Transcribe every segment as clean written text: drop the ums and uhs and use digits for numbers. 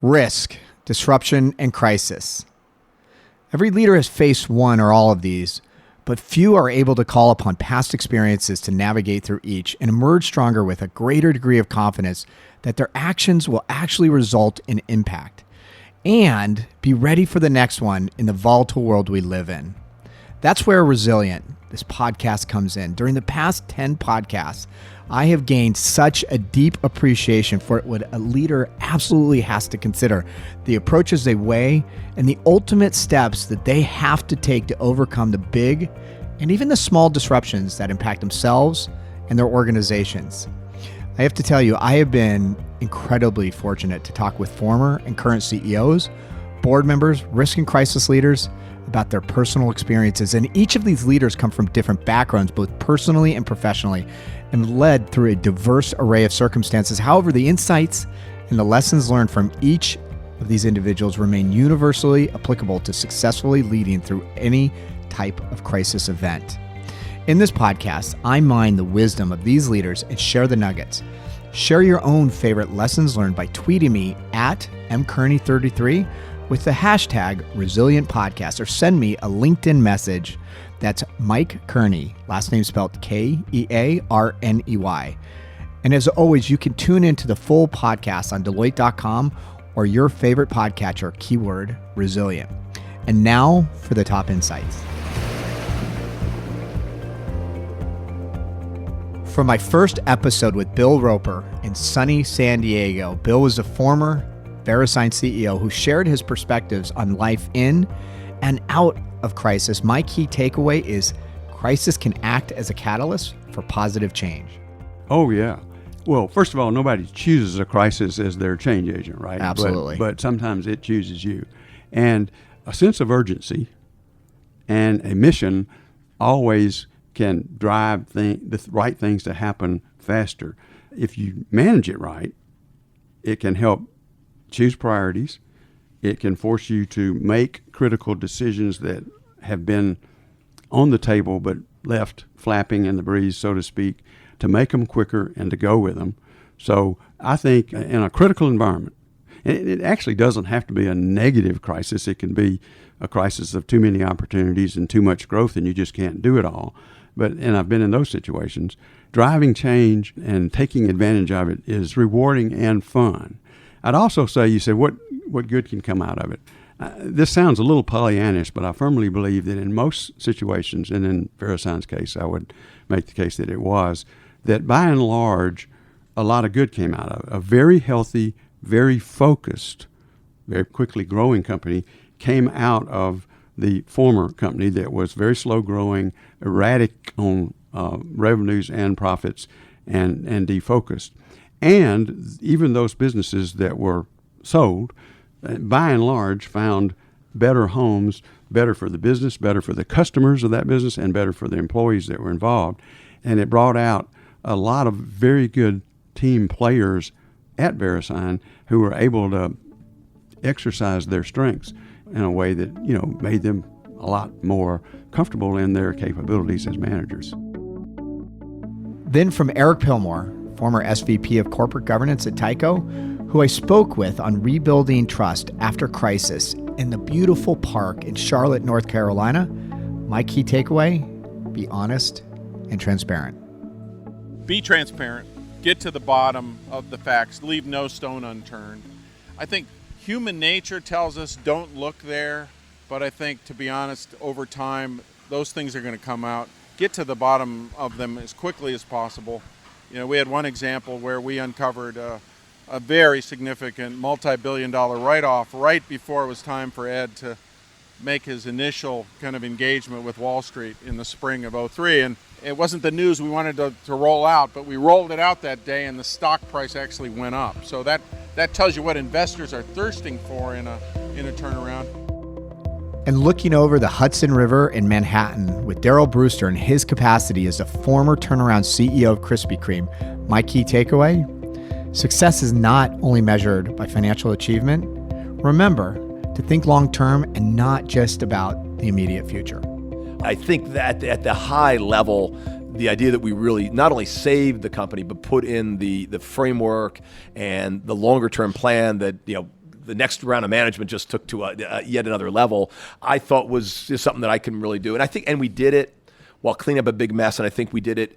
Risk, disruption, and crisis. Every leader has faced one or all of these, but few are able to call upon past experiences to navigate through each and emerge stronger with a greater degree of confidence that their actions will actually result in impact and be ready for the next one in the volatile world we live in. That's where Resilient, this podcast, comes in. During the past 10 podcasts, I have gained such a deep appreciation for what a leader absolutely has to consider, the approaches they weigh, and the ultimate steps that they have to take to overcome the big and even the small disruptions that impact themselves and their organizations. I have to tell you, I have been incredibly fortunate to talk with former and current CEOs, board members, risk and crisis leaders about their personal experiences. And each of these leaders come from different backgrounds, both personally and professionally, and led through a diverse array of circumstances. However, the insights and the lessons learned from each of these individuals remain universally applicable to successfully leading through any type of crisis event. In this podcast, I mine the wisdom of these leaders and share the nuggets. Share your own favorite lessons learned by tweeting me at mkearney33 with the hashtag Resilient Podcast, or send me a LinkedIn message. That's Mike Kearney, last name spelled Kearney. And as always, you can tune into the full podcast on Deloitte.com or your favorite podcatcher, keyword resilient. And now for the top insights. For my first episode with Bill Roper in sunny San Diego, Bill was a former VeriSign CEO who shared his perspectives on life in and out of crisis. My key takeaway is crisis can act as a catalyst for positive change. Oh, yeah. Well, first of all, nobody chooses a crisis as their change agent, right? Absolutely. But sometimes it chooses you. And a sense of urgency and a mission always can drive the right things to happen faster. If you manage it right, it can help choose priorities. It can force you to make critical decisions that have been on the table but left flapping in the breeze, so to speak, to make them quicker and to go with them. So I think in a critical environment, and it actually doesn't have to be a negative crisis. It can be a crisis of too many opportunities and too much growth and you just can't do it all. And I've been in those situations. Driving change and taking advantage of it is rewarding and fun. I'd also say, you said, what good can come out of it? This sounds a little Pollyannish, but I firmly believe that in most situations, and in VeriSign's case, I would make the case that it was, that by and large, a lot of good came out of it. A very healthy, very focused, very quickly growing company came out of the former company that was very slow growing, erratic on revenues and profits, and defocused. And even those businesses that were sold, by and large, found better homes, better for the business, better for the customers of that business, and better for the employees that were involved. And it brought out a lot of very good team players at VeriSign who were able to exercise their strengths in a way that, made them a lot more comfortable in their capabilities as managers. Then from Eric Pillmore, former SVP of Corporate Governance at Tyco, who I spoke with on rebuilding trust after crisis in the beautiful park in Charlotte, North Carolina. My key takeaway, be honest and transparent. Be transparent, get to the bottom of the facts, leave no stone unturned. I think human nature tells us don't look there, but I think, to be honest, over time, those things are going to come out. Get to the bottom of them as quickly as possible. We had one example where we uncovered a very significant multi-billion-dollar write-off right before it was time for Ed to make his initial kind of engagement with Wall Street in the spring of '03. And it wasn't the news we wanted to roll out, but we rolled it out that day and the stock price actually went up. So that tells you what investors are thirsting for in a turnaround. And looking over the Hudson River in Manhattan with Daryl Brewster in his capacity as a former turnaround CEO of Krispy Kreme, my key takeaway: success is not only measured by financial achievement. Remember to think long-term and not just about the immediate future. I think that at the high level, the idea that we really not only saved the company, but put in the framework and the longer-term plan that, the next round of management just took to yet another level, I thought was just something that I can really do. And we did it while cleaning up a big mess, and I think we did it,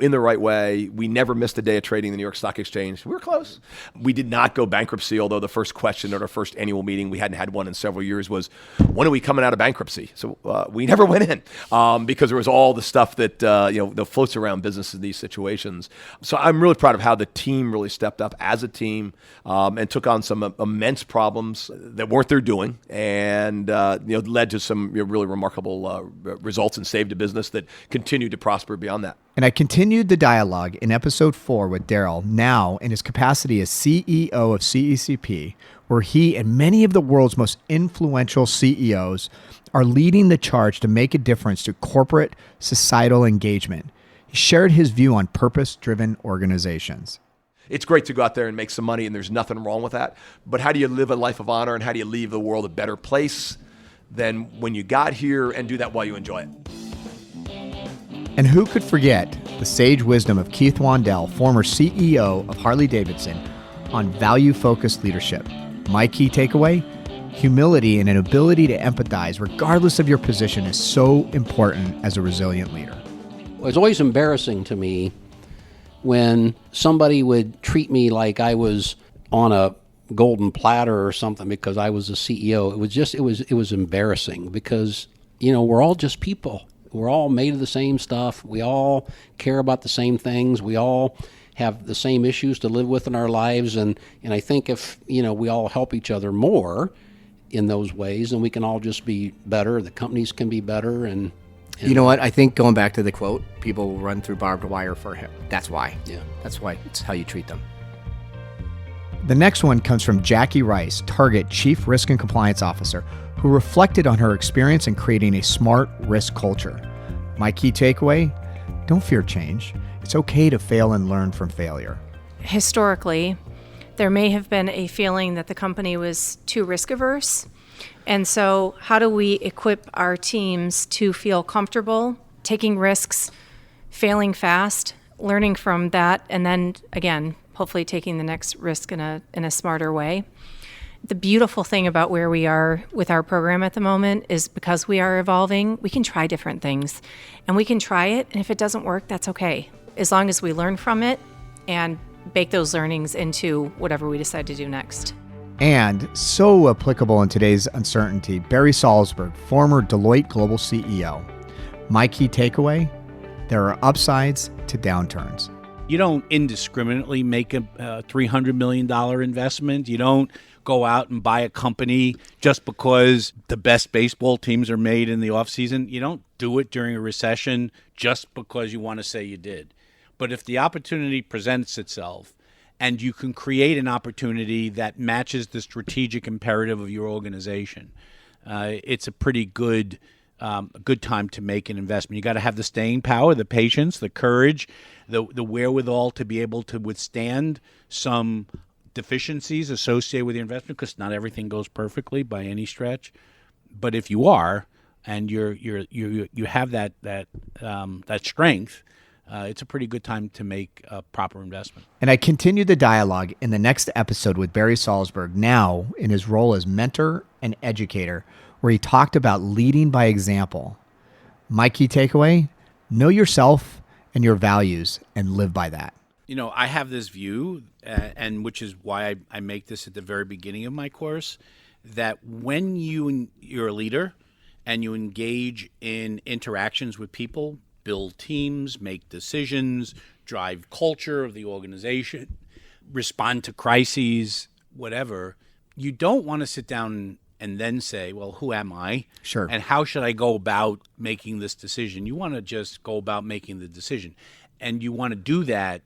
in the right way. We never missed a day of trading in the New York Stock Exchange. We were close. We did not go bankruptcy, although the first question at our first annual meeting, we hadn't had one in several years, was, when are we coming out of bankruptcy? So we never went in because there was all the stuff that that floats around business in these situations. So I'm really proud of how the team really stepped up as a team and took on some immense problems that weren't their doing, and led to some really remarkable results and saved a business that continued to prosper beyond that. And I continued the dialogue in episode 4 with Daryl, now in his capacity as CEO of CECP, where he and many of the world's most influential CEOs are leading the charge to make a difference to corporate societal engagement. He shared his view on purpose-driven organizations. It's great to go out there and make some money, and there's nothing wrong with that. But how do you live a life of honor, and how do you leave the world a better place than when you got here, and do that while you enjoy it? And who could forget the sage wisdom of Keith Wandell, former CEO of Harley-Davidson, on value-focused leadership. My key takeaway: humility and an ability to empathize, regardless of your position, is so important as a resilient leader. It was always embarrassing to me when somebody would treat me like I was on a golden platter or something because I was a CEO. It was embarrassing because, we're all just people. We're all made of the same stuff. We all care about the same things. We all have the same issues to live with in our lives. And I think if, we all help each other more in those ways, then we can all just be better. The companies can be better. And you know what? I think going back to the quote, people will run through barbed wire for him. That's why. Yeah. That's why. It's how you treat them. The next one comes from Jackie Rice, Target Chief Risk and Compliance Officer, who reflected on her experience in creating a smart risk culture. My key takeaway: don't fear change. It's okay to fail and learn from failure. Historically, there may have been a feeling that the company was too risk averse. And so how do we equip our teams to feel comfortable taking risks, failing fast, learning from that, and then, again, hopefully taking the next risk in a smarter way? The beautiful thing about where we are with our program at the moment is because we are evolving, we can try different things. And we can try it, and if it doesn't work, that's okay. As long as we learn from it and bake those learnings into whatever we decide to do next. And so applicable in today's uncertainty, Barry Salzberg, former Deloitte Global CEO. My key takeaway: there are upsides to downturns. You don't indiscriminately make a $300 million investment. You don't go out and buy a company just because the best baseball teams are made in the offseason. You don't do it during a recession just because you want to say you did. But if the opportunity presents itself and you can create an opportunity that matches the strategic imperative of your organization, it's a pretty good time to make an investment. You got to have the staying power, the patience, the courage, the wherewithal to be able to withstand some deficiencies associated with your investment, because not everything goes perfectly by any stretch. But if you are, and you have that strength, it's a pretty good time to make a proper investment. And I continue the dialogue in the next episode with Barry Salzberg, now in his role as mentor and educator, where he talked about leading by example. My key takeaway: know yourself and your values and live by that. I have this view, and which is why I make this at the very beginning of my course, that when you're a leader and you engage in interactions with people, build teams, make decisions, drive culture of the organization, respond to crises, whatever, you don't want to sit down and then say, well, who am I? Sure. And how should I go about making this decision? You want to just go about making the decision. And you want to do that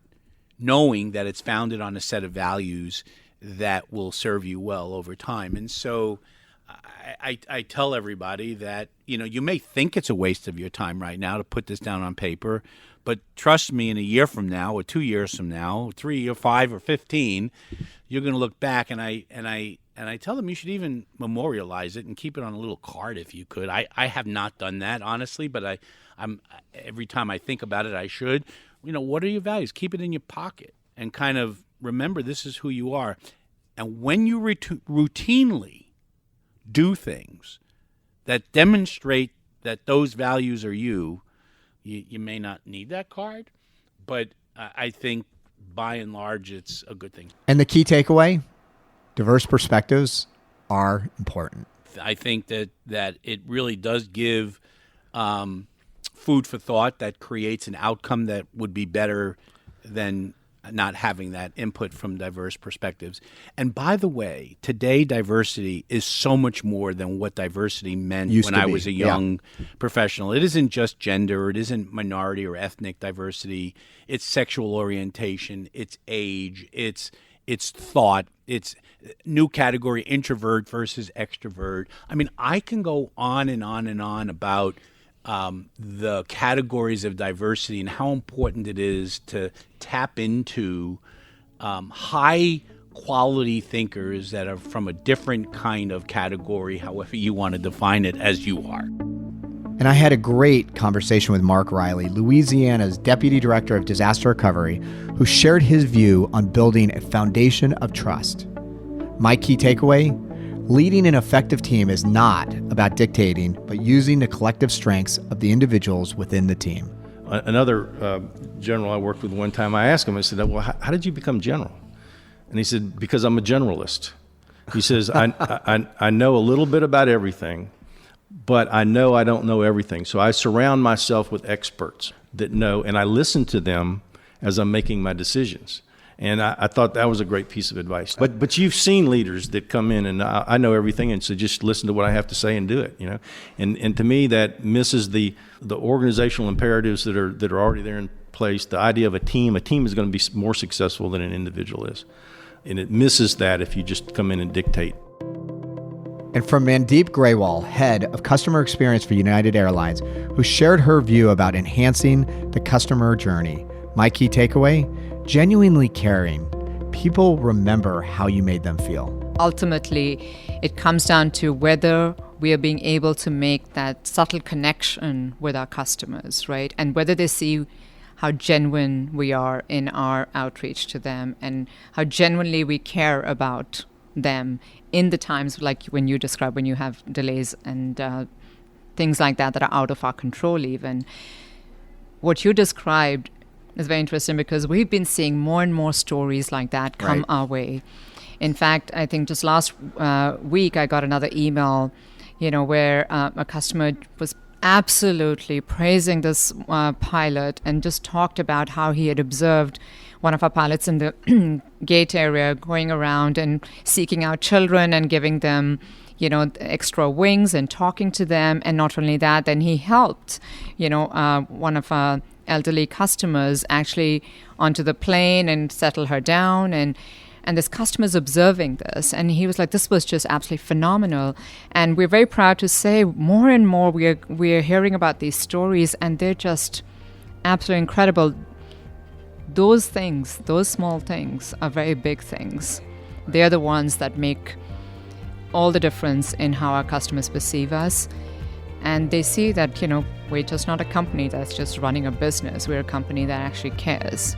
knowing that it's founded on a set of values that will serve you well over time. And so I tell everybody that, you may think it's a waste of your time right now to put this down on paper, but trust me, in a year from now or 2 years from now, 3 or 5 or 15, you're going to look back, and I tell them you should even memorialize it and keep it on a little card if you could. I have not done that, honestly, but I'm every time I think about it, I should. What are your values? Keep it in your pocket and kind of remember this is who you are. And when you routinely do things that demonstrate that those values are you may not need that card, but I think by and large it's a good thing. And the key takeaway, diverse perspectives are important. I think that it really does give food for thought that creates an outcome that would be better than not having that input from diverse perspectives. And by the way, today diversity is so much more than what diversity meant when I was a young professional. It isn't just gender, it isn't minority or ethnic diversity, it's sexual orientation, it's age, it's thought, it's new category, introvert versus extrovert. I mean, I can go on and on and on about the categories of diversity and how important it is to tap into high quality thinkers that are from a different kind of category, however you want to define it, as you are. And I had a great conversation with Mark Riley, Louisiana's Deputy Director of Disaster Recovery, who shared his view on building a foundation of trust. My key takeaway: leading an effective team is not about dictating, but using the collective strengths of the individuals within the team. Another general I worked with one time, I asked him, I said, well, how did you become general? And he said, because I'm a generalist. He says, I know a little bit about everything, but I know I don't know everything. So I surround myself with experts that know, and I listen to them as I'm making my decisions. And I thought that was a great piece of advice. But you've seen leaders that come in and I know everything, and so just listen to what I have to say and do it. And to me that misses the organizational imperatives that are already there in place. The idea of a team is going to be more successful than an individual is, and it misses that if you just come in and dictate. And from Mandeep Grewal, head of customer experience for United Airlines, who shared her view about enhancing the customer journey. My key takeaway: genuinely caring. People remember how you made them feel. Ultimately, it comes down to whether we are being able to make that subtle connection with our customers, right? And whether they see how genuine we are in our outreach to them and how genuinely we care about them in the times like when you describe, when you have delays and things like that are out of our control even. What you described is very interesting because we've been seeing more and more stories like that come our way. In fact, I think just last week I got another email, where a customer was absolutely praising this pilot and just talked about how he had observed one of our pilots in the gate area going around and seeking out children and giving them extra wings and talking to them. And not only that, then he helped, one of our elderly customers actually onto the plane and settle her down. And this customer's observing this. And he was like, this was just absolutely phenomenal. And we're very proud to say more and more we're hearing about these stories, and they're just absolutely incredible. Those things, those small things are very big things. They're the ones that make all the difference in how our customers perceive us. And they see that, we're just not a company that's just running a business. We're a company that actually cares.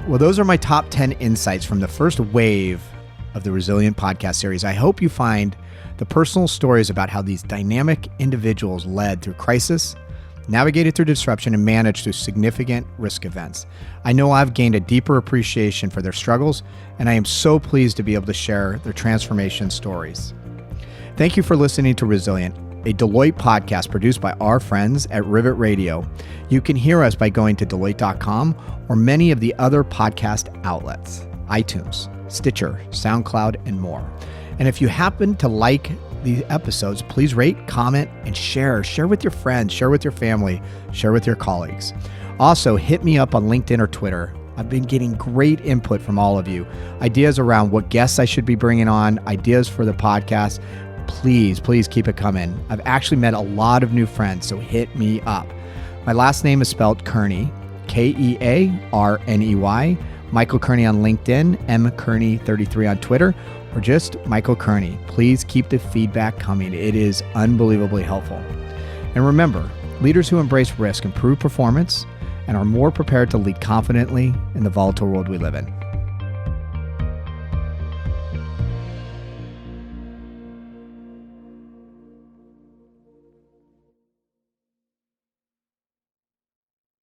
Well, those are my top 10 insights from the first wave of the Resilient podcast series. I hope you find the personal stories about how these dynamic individuals led through crisis, navigated through disruption, and managed through significant risk events. I know I've gained a deeper appreciation for their struggles, and I am so pleased to be able to share their transformation stories. Thank you for listening to Resilient, a Deloitte podcast produced by our friends at Rivet Radio. You can hear us by going to Deloitte.com or many of the other podcast outlets, iTunes, Stitcher, SoundCloud, and more. And if you happen to like the episodes, please rate, comment, and share. Share with your friends, share with your family, share with your colleagues. Also, hit me up on LinkedIn or Twitter. I've been getting great input from all of you. Ideas around what guests I should be bringing on, ideas for the podcast. Please keep it coming. I've actually met a lot of new friends, so hit me up. My last name is spelled Kearney, Kearney. Michael Kearney on LinkedIn, mkearney33 on Twitter, or just Michael Kearney. Please keep the feedback coming. It is unbelievably helpful. And remember, leaders who embrace risk improve performance and are more prepared to lead confidently in the volatile world we live in.